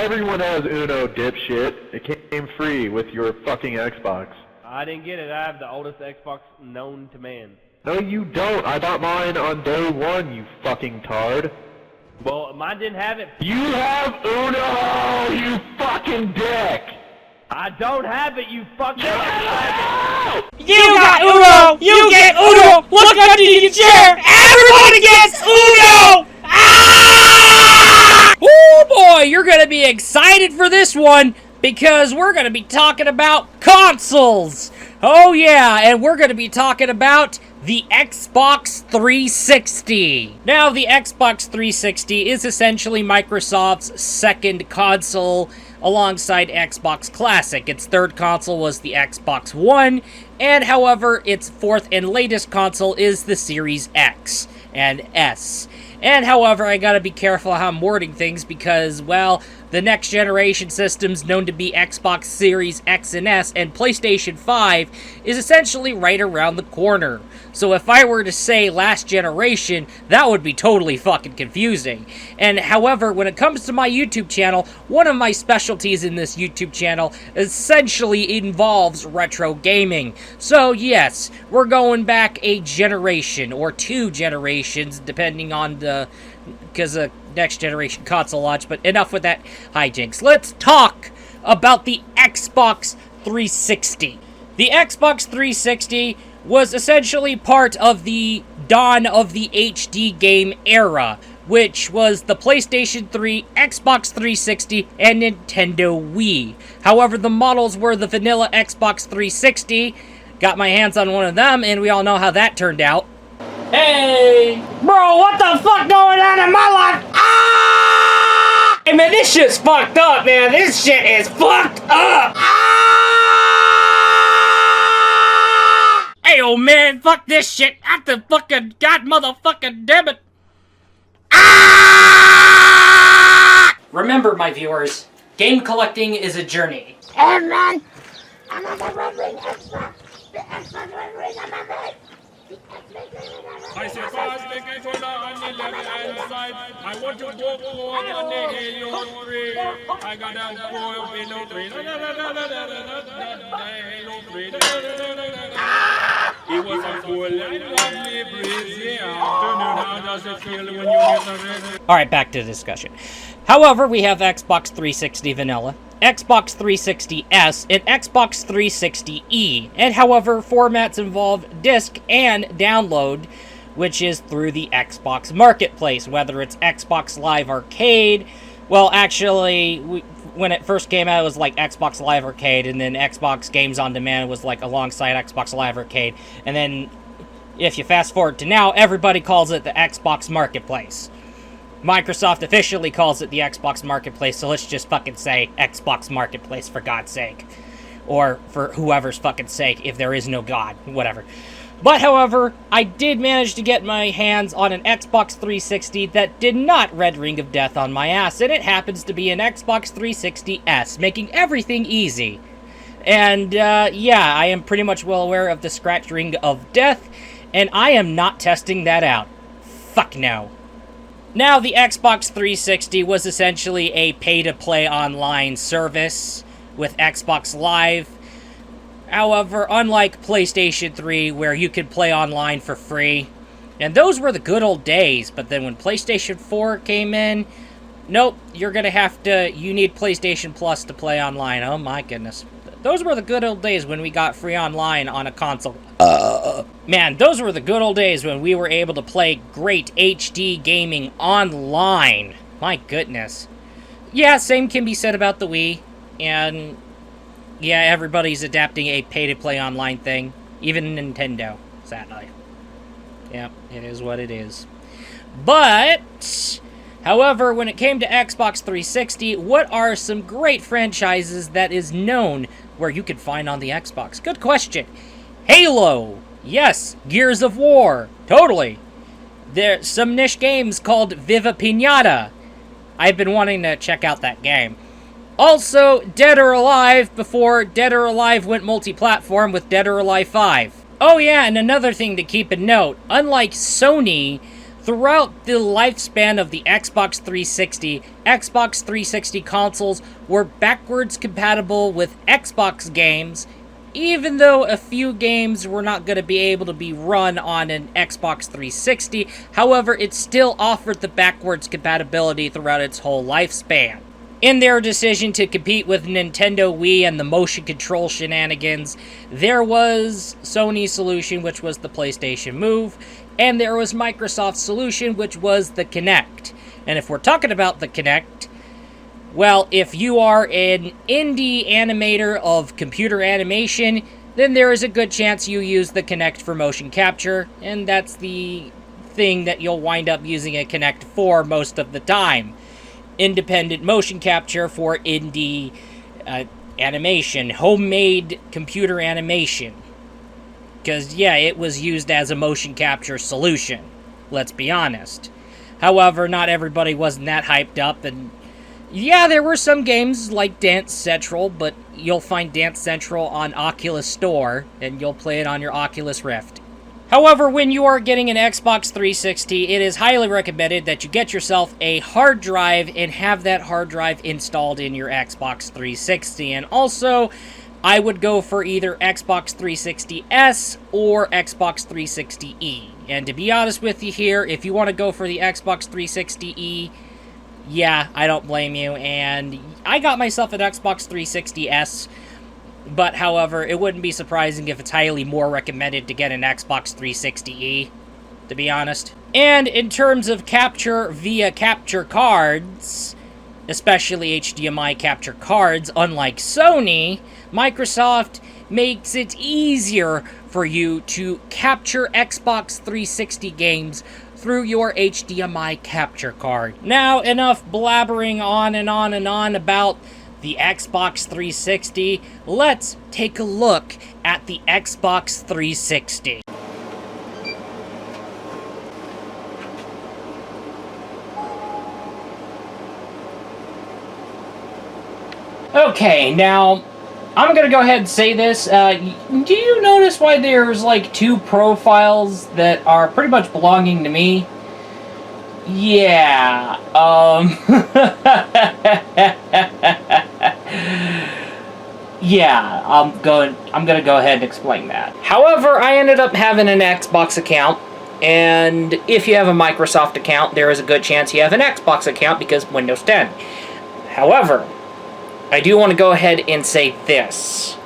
Everyone has Uno, dipshit. It came free with your fucking Xbox. I didn't get it. I have the oldest Xbox known to man. No, you don't. I bought mine on day one, you fucking tard. Well, mine didn't have it. You have Uno, you fucking dick! I don't have it, you fucking... You got Uno! You get Uno! Look under your chair! Everybody gets Uno! Ah! Oh boy, you're gonna be excited for this one because we're gonna be talking about consoles! Oh yeah, and we're gonna be talking about the Xbox 360. Now, the Xbox 360 is essentially Microsoft's second console alongside Xbox Classic. Its third console was the Xbox One, and however, its fourth and latest console is the Series X and S. And however, I gotta be careful how I'm wording things because, well, the next generation systems known to be Xbox Series X and S and PlayStation 5 is essentially right around the corner. So if I were to say last generation, that would be totally fucking confusing. And however, when it comes to my YouTube channel, one of my specialties in this YouTube channel essentially involves retro gaming. So yes, we're going back a generation or 2 generations depending on the... because of next generation console launch, but enough with that hijinks. Let's talk about the Xbox 360. The Xbox 360 was essentially part of the dawn of the HD game era, which was the PlayStation 3, Xbox 360, and Nintendo Wii. However, the models were the vanilla Xbox 360. Got my hands on one of them, and we all know how that turned out. Hey! Bro, what the fuck going on in my life? Ah! Hey man, this shit's fucked up, man. This shit is fucked up! Ah! Hey, oh man, fuck this shit. At the fucking god motherfucking damn it. Ah! Remember, my viewers, game collecting is a journey. Hey man, I'm on the Red Ring Xbox. The Xbox Red Ring on my leg. I say fast, take it on the left hand side. I want to go on the Halo 3. I got to go Halo 3. It was a cool and lovely breezy afternoon. How does it feel when you get the red? Alright, back to the discussion. However, we have Xbox 360 Vanilla, Xbox 360S, and Xbox 360E. And however, formats involve disc and download, which is through the Xbox Marketplace, whether it's Xbox Live Arcade. Well, actually, when it first came out, it was like Xbox Live Arcade, and then Xbox Games on Demand was like alongside Xbox Live Arcade. And then, if you fast forward to now, everybody calls it the Xbox Marketplace. Microsoft officially calls it the Xbox Marketplace, so let's just fucking say Xbox Marketplace, for God's sake. Or for whoever's fucking sake, if there is no God, whatever. But however, I did manage to get my hands on an Xbox 360 that did not red ring of death on my ass, and it happens to be an Xbox 360S, making everything easy. And yeah, I am pretty much well aware of the scratch ring of death, and I am not testing that out. Fuck no. Now, the Xbox 360 was essentially a pay-to-play online service with Xbox Live. However, unlike PlayStation 3, where you could play online for free, and those were the good old days, but then when PlayStation 4 came in, nope, you need PlayStation Plus to play online. Oh my goodness. Those were the good old days when we got free online on a console. Man, those were the good old days when we were able to play great HD gaming online. My goodness. Yeah, same can be said about the Wii. And yeah, everybody's adapting a pay-to-play online thing. Even Nintendo, sadly. Yeah, it is what it is. But however, when it came to Xbox 360, what are some great franchises that is known where you could find on the Xbox? Good question. Halo. Yes. Gears of War. Totally. There's some niche games called Viva Pinata. I've been wanting to check out that game. Also, Dead or Alive before Dead or Alive went multi-platform with Dead or Alive 5. Oh yeah, and another thing to keep in note, unlike Sony, Throughout the lifespan of the Xbox 360, Xbox 360 consoles were backwards compatible with Xbox games, even though a few games were not going to be able to be run on an Xbox 360. However, it still offered the backwards compatibility throughout its whole lifespan. In their decision to compete with Nintendo Wii and the motion control shenanigans, there was Sony's solution, which was the PlayStation Move, and there was Microsoft's solution, which was the Kinect. And if we're talking about the Kinect, well, if you are an indie animator of computer animation, then there is a good chance you use the Kinect for motion capture, and that's the thing that you'll wind up using a Kinect for most of the time. Independent motion capture for indie animation, homemade computer animation. Because, yeah, it was used as a motion capture solution, let's be honest. However, not everybody wasn't that hyped up, and yeah, there were some games like Dance Central, but you'll find Dance Central on Oculus Store, and you'll play it on your Oculus Rift. However, when you are getting an Xbox 360, it is highly recommended that you get yourself a hard drive and have that hard drive installed in your Xbox 360. And also, I would go for either Xbox 360S or Xbox 360E. And to be honest with you here, if you want to go for the Xbox 360E, yeah, I don't blame you. And I got myself an Xbox 360S. But, however, it wouldn't be surprising if it's highly more recommended to get an Xbox 360E, to be honest. And in terms of capture via capture cards, especially HDMI capture cards, unlike Sony, Microsoft makes it easier for you to capture Xbox 360 games through your HDMI capture card. Now, enough blabbering on and on and on about the Xbox 360, let's take a look at the Xbox 360. Okay, now, I'm gonna go ahead and say this. Do you notice why there's like two profiles that are pretty much belonging to me? Yeah, yeah, I'm gonna go ahead and explain that. However, I ended up having an Xbox account, and if you have a Microsoft account, there is a good chance you have an Xbox account because Windows 10. However, I do want to go ahead and say this.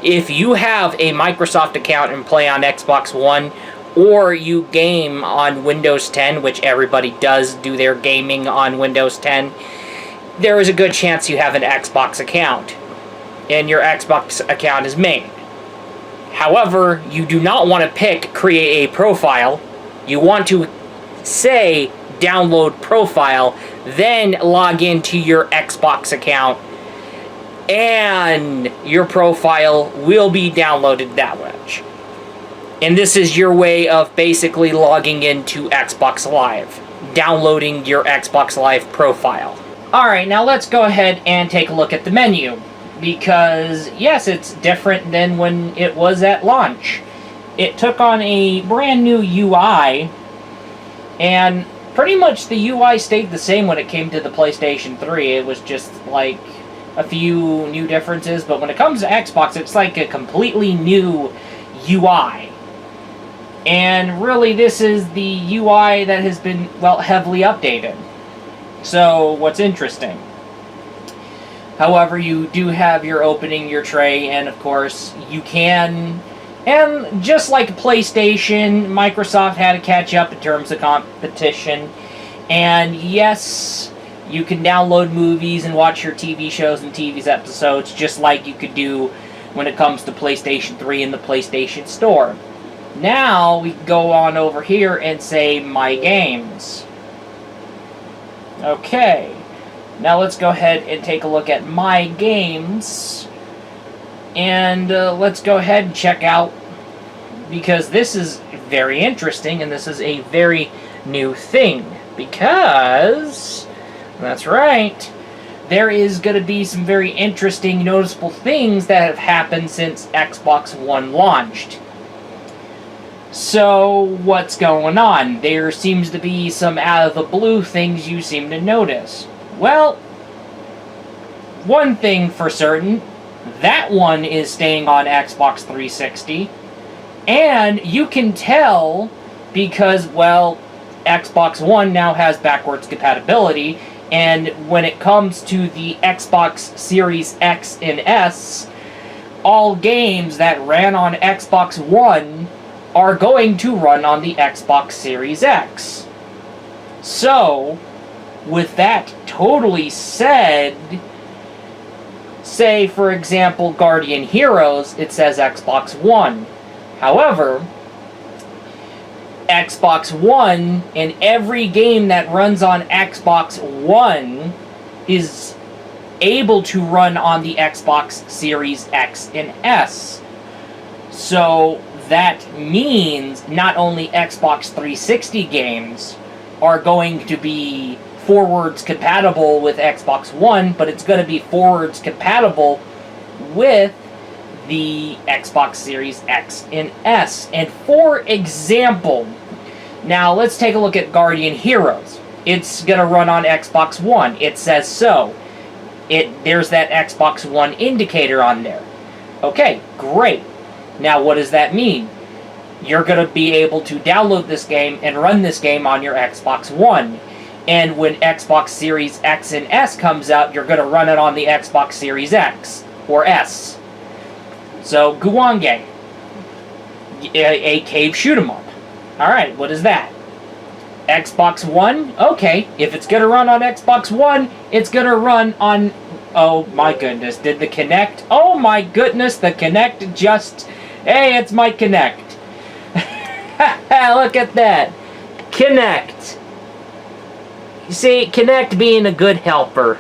If you have a Microsoft account and play on Xbox One, or you game on Windows 10, which everybody does do their gaming on Windows 10, there is a good chance you have an Xbox account, and your Xbox account is made. However, you do not want to create a profile. You want to say download profile, then log into your Xbox account, and your profile will be downloaded that much. And this is your way of basically logging into Xbox Live, downloading your Xbox Live profile. Alright, now let's go ahead and take a look at the menu, because yes, it's different than when it was at launch. It took on a brand new UI, and pretty much the UI stayed the same when it came to the PlayStation 3. It was just like a few new differences, but when it comes to Xbox, it's like a completely new UI. And really, this is the UI that has been, well, heavily updated. So, what's interesting? However, you do have your opening, your tray, and of course, you can... And just like PlayStation, Microsoft had to catch up in terms of competition. And yes, you can download movies and watch your TV shows and TV episodes, just like you could do when it comes to PlayStation 3 in the PlayStation Store. Now, we can go on over here and say, My Games. Okay. Now let's go ahead and take a look at My Games. And let's go ahead and check out, because this is very interesting, and this is a very new thing. Because, that's right, there is going to be some very interesting, noticeable things that have happened since Xbox One launched. So, what's going on? There seems to be some out of the blue things you seem to notice. Well, one thing for certain, that one is staying on Xbox 360, and you can tell because, well, Xbox One now has backwards compatibility, and when it comes to the Xbox Series X and S, all games that ran on Xbox One are going to run on the Xbox Series X. So, with that totally said, say, for example, Guardian Heroes, it says Xbox One. However, Xbox One and every game that runs on Xbox One is able to run on the Xbox Series X and S. So that means not only Xbox 360 games are going to be forwards compatible with Xbox One, but it's going to be forwards compatible with the Xbox Series X and S. And for example, now let's take a look at Guardian Heroes. It's going to run on Xbox One. It says so. There's that Xbox One indicator on there. Okay, great. Now what does that mean? You're going to be able to download this game and run this game on your Xbox One. And when Xbox Series X and S comes out, you're going to run it on the Xbox Series X or S. So, Guwange, a cave shoot 'em up. Alright, what is that? Xbox One? Okay, if it's going to run on Xbox One, it's going to run on... Oh my goodness, did the Kinect... Oh my goodness, the Kinect just... Hey, it's my Kinect. Look at that. Kinect. You see, Kinect being a good helper.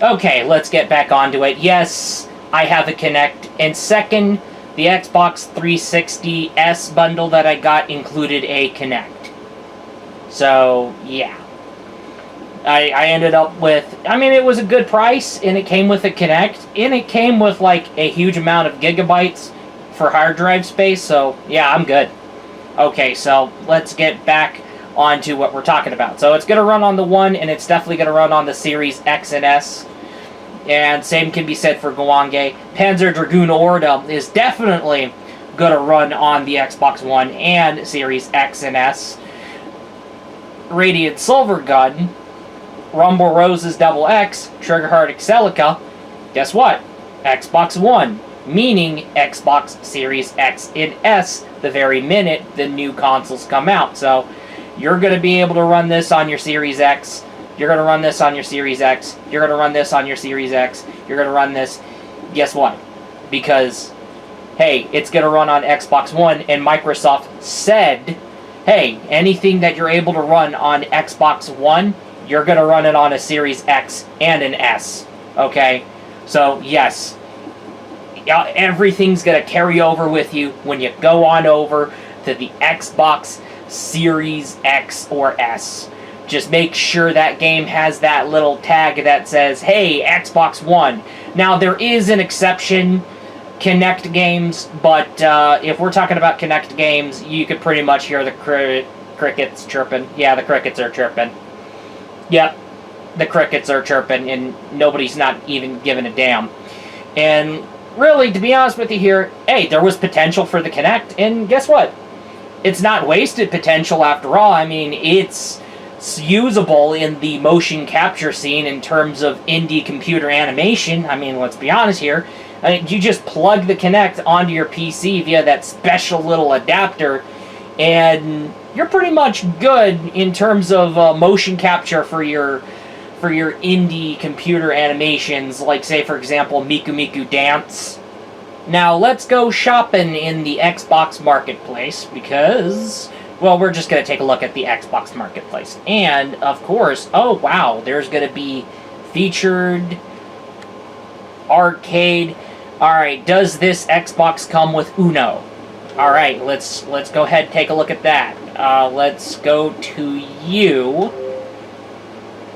Okay, let's get back onto it. Yes, I have a Kinect. And second, the Xbox 360 S bundle that I got included a Kinect. So, yeah. I ended up with... I mean, it was a good price, and it came with a Kinect, and it came with, like, a huge amount of gigabytes for hard drive space, so, yeah, I'm good. Okay, so, let's get back onto what we're talking about. So, it's going to run on the One, and it's definitely going to run on the Series X and S. And same can be said for Guwange. Panzer Dragoon Orda is definitely going to run on the Xbox One and Series X and S. Radiant Silver Gun, Rumble Roses Double X, Triggerheart Excelica, guess what? Xbox One, meaning Xbox Series X and S the very minute the new consoles come out. So, you're going to be able to run this on your Series X, you're going to run this on your Series X, you're going to run this on your Series X, you're going to run this, guess what? Because, hey, it's going to run on Xbox One, and Microsoft said, hey, anything that you're able to run on Xbox One, you're going to run it on a Series X and an S, okay? So, yes, everything's going to carry over with you when you go on over to the Xbox Series X or S. Just make sure that game has that little tag that says, hey, Xbox One. Now, there is an exception, Kinect games, but if we're talking about Kinect games, you could pretty much hear the crickets chirping. Yeah, the crickets are chirping. Yep, the crickets are chirping, and nobody's not even giving a damn. And really, to be honest with you here, hey, there was potential for the Kinect, and guess what? It's not wasted potential after all. I mean, it's usable in the motion capture scene in terms of indie computer animation. I mean, let's be honest here. You just plug the Kinect onto your PC via that special little adapter, and you're pretty much good in terms of motion capture for your indie computer animations, like, say, for example, Miku Miku Dance. Now, let's go shopping in the Xbox Marketplace, because, well, we're just going to take a look at the Xbox Marketplace. And, of course, oh, wow, there's going to be featured arcade. Alright, does this Xbox come with Uno? Alright, let's go ahead and take a look at that. Let's go to U.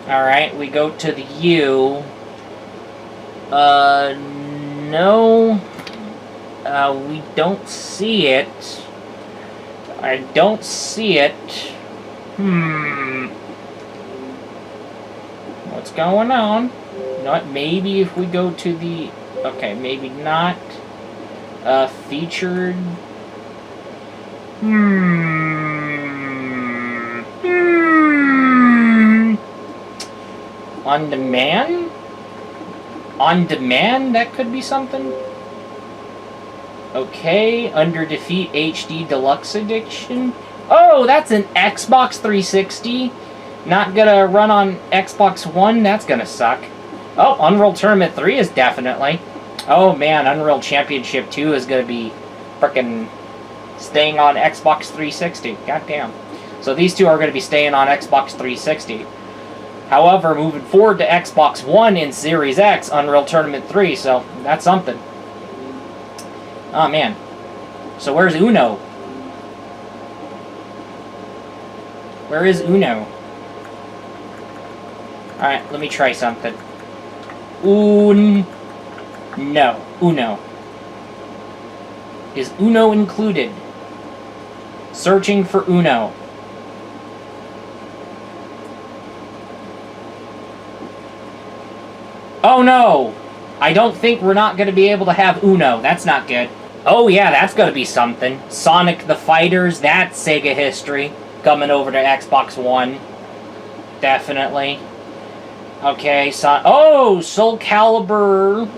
Alright, we go to the U. No. We don't see it. I don't see it. What's going on? You know what? Maybe if we go to the... Okay, maybe not. Featured... On demand? On demand? That could be something? Okay, Under Defeat HD Deluxe Edition. Oh, that's an Xbox 360. Not gonna run on Xbox One? That's gonna suck. Oh, Unreal Tournament 3 is definitely. Oh man, Unreal Championship 2 is gonna be frickin' staying on Xbox 360. Goddamn. So these two are gonna be staying on Xbox 360. However, moving forward to Xbox One in Series X, Unreal Tournament 3, so that's something. Oh man. So where's Uno? Where is Uno? Alright, let me try something. No. Uno. Is Uno included? Searching for Uno. Oh no! I don't think we're not going to be able to have Uno. That's not good. Oh yeah, that's going to be something. Sonic the Fighters, that's Sega history. Coming over to Xbox One. Definitely. Okay, oh! Soul Calibur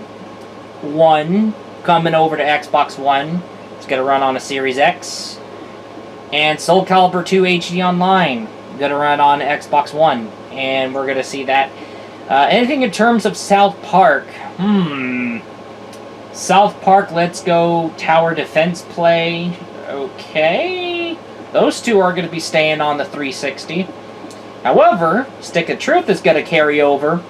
1 coming over to Xbox One. It's going to run on a Series X. And Soul Calibur 2 HD Online. Going to run on Xbox One. And we're going to see that. Anything in terms of South Park? South Park Let's Go Tower Defense Play. Okay. Those two are going to be staying on the 360. However, Stick of Truth is going to carry over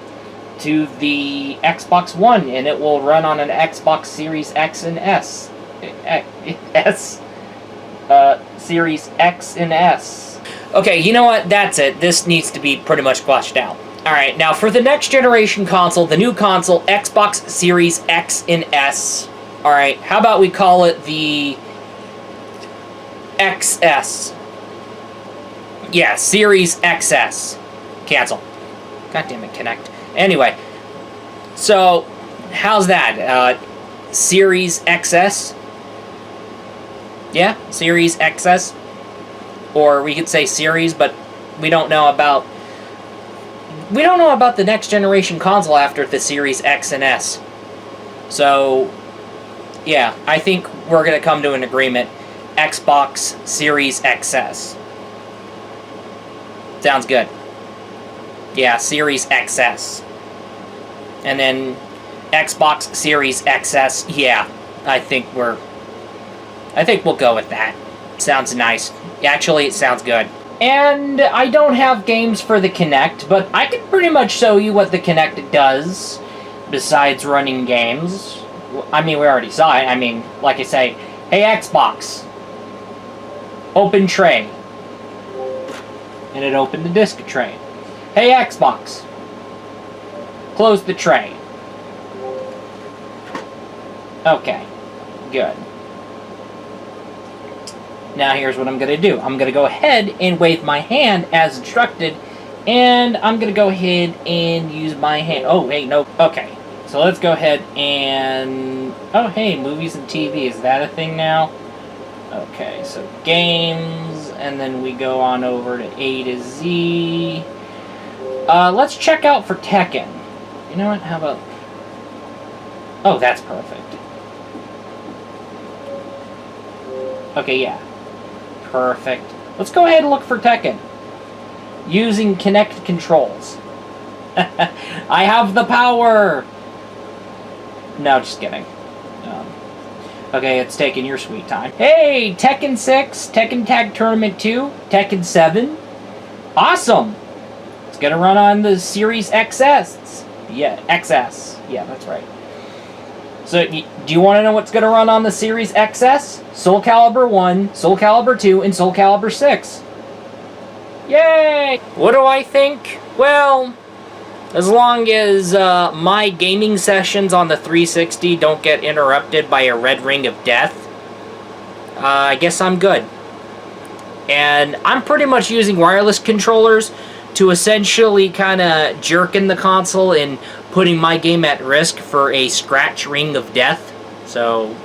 to the Xbox One, and it will run on an Xbox Series X and S. Series X and S. Okay, you know what? That's it. This needs to be pretty much fleshed out. Alright, now for the next generation console, the new console, Xbox Series X and S. Alright, how about we call it the XS? Yeah, Series XS. Cancel. God damn it, Connect. Anyway, so, how's that? Series XS? Yeah, Series XS. Or we could say Series, but we don't know about the next generation console after the Series X and S. So, yeah, I think we're going to come to an agreement. Xbox Series XS. Sounds good. Yeah, Series XS. And then Xbox Series XS, yeah, I think we'll go with that. Sounds nice. Actually, it sounds good. And I don't have games for the Kinect, but I can pretty much show you what the Kinect does besides running games. I mean, we already saw it. I mean, like I say, hey Xbox, open tray. And it opened the disk tray. Hey Xbox, close the tray. Okay, good. Now here's what I'm going to do. I'm going to go ahead and wave my hand as instructed, and I'm going to go ahead and use my hand. Oh, hey, no. Okay, so let's go ahead and... Oh, hey, movies and TV. Is that a thing now? Okay, so games, and then we go on over to A to Z. Let's check out for Tekken. You know what? How about... Oh, that's perfect. Okay, yeah. Perfect. Let's go ahead and look for Tekken. Using Kinect controls. I have the power! No, just kidding. Okay, it's taking your sweet time. Hey! Tekken 6, Tekken Tag Tournament 2, Tekken 7. Awesome! It's gonna run on the Series XS. Yeah, XS. Yeah, that's right. So, do you want to know what's going to run on the Series XS? Soul Calibur 1, Soul Calibur 2, and Soul Calibur 6. Yay! What do I think? Well, as long as my gaming sessions on the 360 don't get interrupted by a red ring of death, I guess I'm good. And I'm pretty much using wireless controllers to essentially kind of jerk in the console and putting my game at risk for a scratch ring of death. So,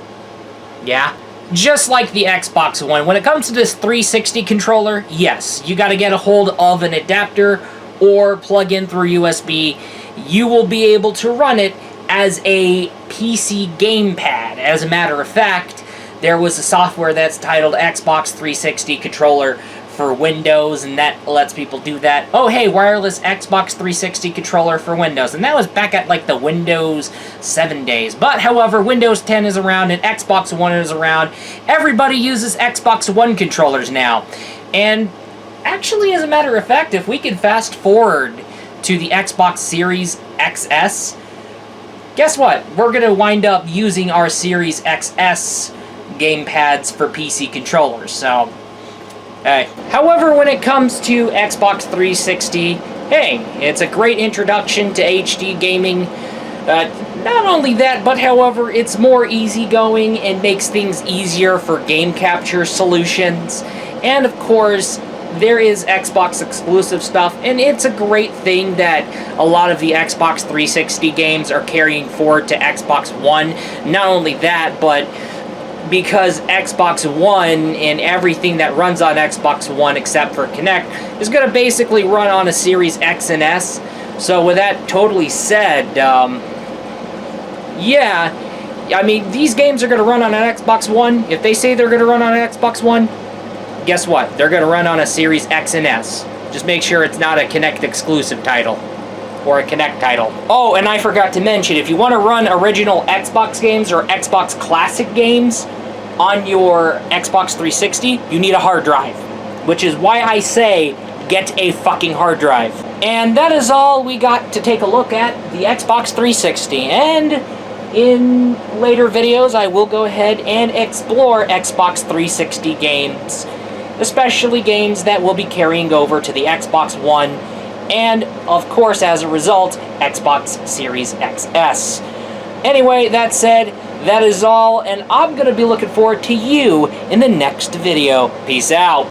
yeah. Just like the Xbox One, when it comes to this 360 controller, yes, you got to get a hold of an adapter or plug in through USB. You will be able to run it as a PC gamepad. As a matter of fact, there was a software that's titled Xbox 360 controller for Windows, and that lets people do that. Oh, hey, wireless Xbox 360 controller for Windows. And that was back at, like, the Windows 7 days. But, however, Windows 10 is around and Xbox One is around. Everybody uses Xbox One controllers now. And, actually, as a matter of fact, if we could fast forward to the Xbox Series XS, guess what? We're going to wind up using our Series XS gamepads for PC controllers, so... However, when it comes to Xbox 360, hey, it's a great introduction to HD gaming. Not only that, but however, it's more easygoing and makes things easier for game capture solutions. And of course, there is Xbox exclusive stuff, and it's a great thing that a lot of the Xbox 360 games are carrying forward to Xbox One. Not only that, but because Xbox One and everything that runs on Xbox One except for Kinect is going to basically run on a Series X and S. So with that totally said, yeah, I mean, these games are going to run on an Xbox One. If they say they're going to run on an Xbox One, guess what? They're going to run on a Series X and S. Just make sure it's not a Kinect exclusive title. Or a Kinect title. Oh, and I forgot to mention, if you want to run original Xbox games or Xbox Classic games on your Xbox 360, you need a hard drive. Which is why I say, get a fucking hard drive. And that is all we got to take a look at the Xbox 360. And in later videos, I will go ahead and explore Xbox 360 games. Especially games that will be carrying over to the Xbox One. And, of course, as a result, Xbox Series XS. Anyway, that said, that is all, and I'm going to be looking forward to you in the next video. Peace out.